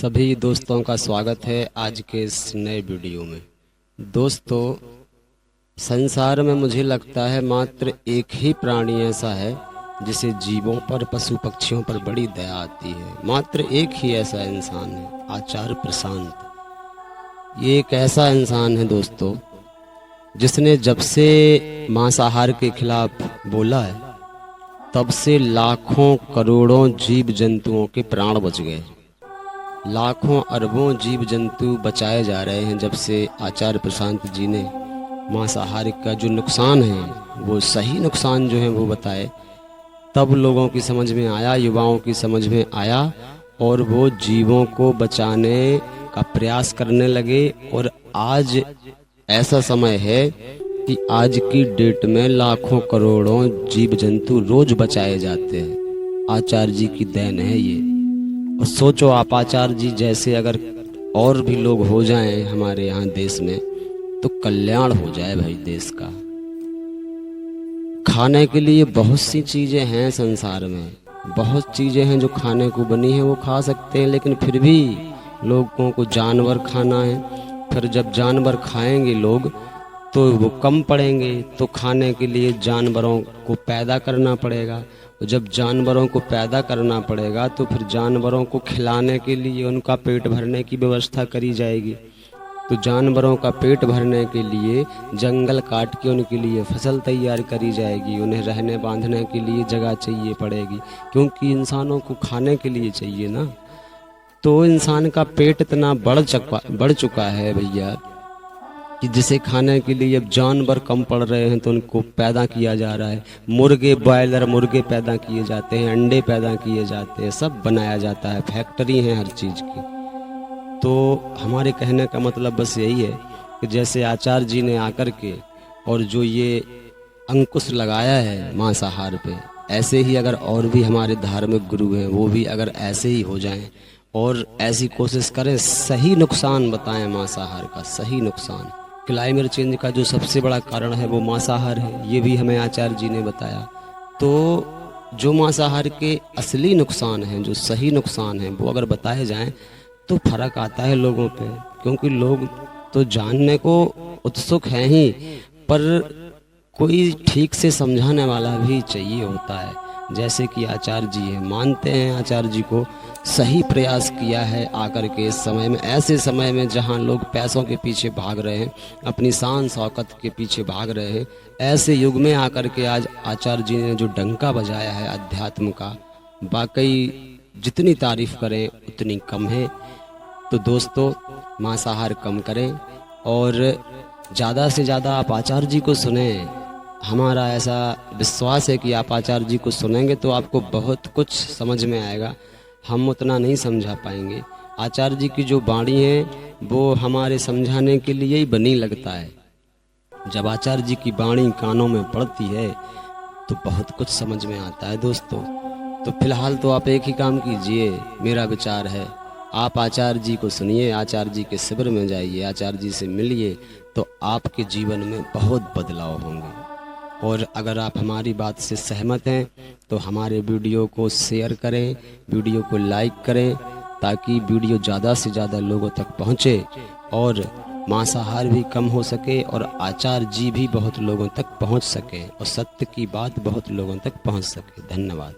सभी दोस्तों का स्वागत है आज के इस नए वीडियो में। दोस्तों, संसार में मुझे लगता है मात्र एक ही प्राणी ऐसा है जिसे जीवों पर, पशु पक्षियों पर बड़ी दया आती है। मात्र एक ही ऐसा इंसान है, आचार्य प्रशांत। ये एक ऐसा इंसान है दोस्तों जिसने जब से मांसाहार के खिलाफ बोला है तब से लाखों करोड़ों जीव जंतुओं के प्राण बच गए। लाखों अरबों जीव जंतु बचाए जा रहे हैं जब से आचार्य प्रशांत जी ने मांसाहार का जो नुकसान है, वो सही नुकसान जो है वो बताए। तब लोगों की समझ में आया, युवाओं की समझ में आया और वो जीवों को बचाने का प्रयास करने लगे। और आज ऐसा समय है कि आज की डेट में लाखों करोड़ों जीव जंतु रोज बचाए जाते हैं। आचार्य जी की देन है ये। और सोचो आप, आचार्य जी जैसे अगर और भी लोग हो जाएं हमारे यहाँ देश में तो कल्याण हो जाए भाई देश का। खाने के लिए बहुत सी चीजें हैं संसार में, बहुत चीजें हैं जो खाने को बनी है, वो खा सकते हैं, लेकिन फिर भी लोगों को जानवर खाना है। फिर जब जानवर खाएंगे लोग तो वो कम पड़ेंगे, तो खाने के लिए जानवरों को पैदा करना पड़ेगा। जब जानवरों को पैदा करना पड़ेगा तो फिर जानवरों को खिलाने के लिए उनका पेट भरने की व्यवस्था करी जाएगी। तो जानवरों का पेट भरने के लिए जंगल काट के उनके लिए फसल तैयार करी जाएगी। उन्हें रहने बांधने के लिए जगह चाहिए पड़ेगी, क्योंकि इंसानों को खाने के लिए चाहिए ना। तो इंसान का पेट इतना बढ़ चुका है भैया कि जिसे खाने के लिए अब जानवर कम पड़ रहे हैं तो उनको पैदा किया जा रहा है। मुर्गे, बॉयलर मुर्गे पैदा किए जाते हैं, अंडे पैदा किए जाते हैं, सब बनाया जाता है, फैक्ट्री है हर चीज़ की। तो हमारे कहने का मतलब बस यही है कि जैसे आचार्य जी ने आकर के और जो ये अंकुश लगाया है मांसाहार पे, ऐसे ही अगर और भी हमारे धार्मिक गुरु हैं वो भी अगर ऐसे ही हो जाएं और ऐसी कोशिश करें, सही नुकसान बताएं मांसाहार का, सही नुकसान। क्लाइमेट चेंज का जो सबसे बड़ा कारण है वो मांसाहार है, ये भी हमें आचार्य जी ने बताया। तो जो मांसाहार के असली नुकसान हैं, जो सही नुकसान हैं, वो अगर बताए जाएं तो फर्क आता है लोगों पे। क्योंकि लोग तो जानने को उत्सुक हैं ही, पर कोई ठीक से समझाने वाला भी चाहिए होता है। जैसे कि आचार्य जी है, मानते हैं आचार्य जी को, सही प्रयास किया है आकर के इस समय में, ऐसे समय में जहां लोग पैसों के पीछे भाग रहे हैं, अपनी शान शौकत के पीछे भाग रहे हैं, ऐसे युग में आकर के आज आचार्य जी ने जो डंका बजाया है अध्यात्म का, वाकई जितनी तारीफ करें उतनी कम है। तो दोस्तों, मांसाहार कम करें और ज़्यादा से ज़्यादा आप आचार्य जी को सुने। हमारा ऐसा विश्वास है कि आप आचार्य जी को सुनेंगे तो आपको बहुत कुछ समझ में आएगा, हम उतना नहीं समझा पाएंगे। आचार्य जी की जो वाणी है वो हमारे समझाने के लिए ही बनी लगता है। जब आचार्य जी की वाणी कानों में पड़ती है तो बहुत कुछ समझ में आता है दोस्तों। तो फिलहाल तो आप एक ही काम कीजिए, मेरा विचार है, आप आचार्य जी को सुनिए, आचार्य जी के शिविर में जाइए, आचार्य जी से मिलिए, तो आपके जीवन में बहुत बदलाव होंगे। और अगर आप हमारी बात से सहमत हैं तो हमारे वीडियो को शेयर करें, वीडियो को लाइक करें, ताकि वीडियो ज़्यादा से ज़्यादा लोगों तक पहुँचे और मांसाहार भी कम हो सके और आचार्य जी भी बहुत लोगों तक पहुँच सके और सत्य की बात बहुत लोगों तक पहुँच सके। धन्यवाद।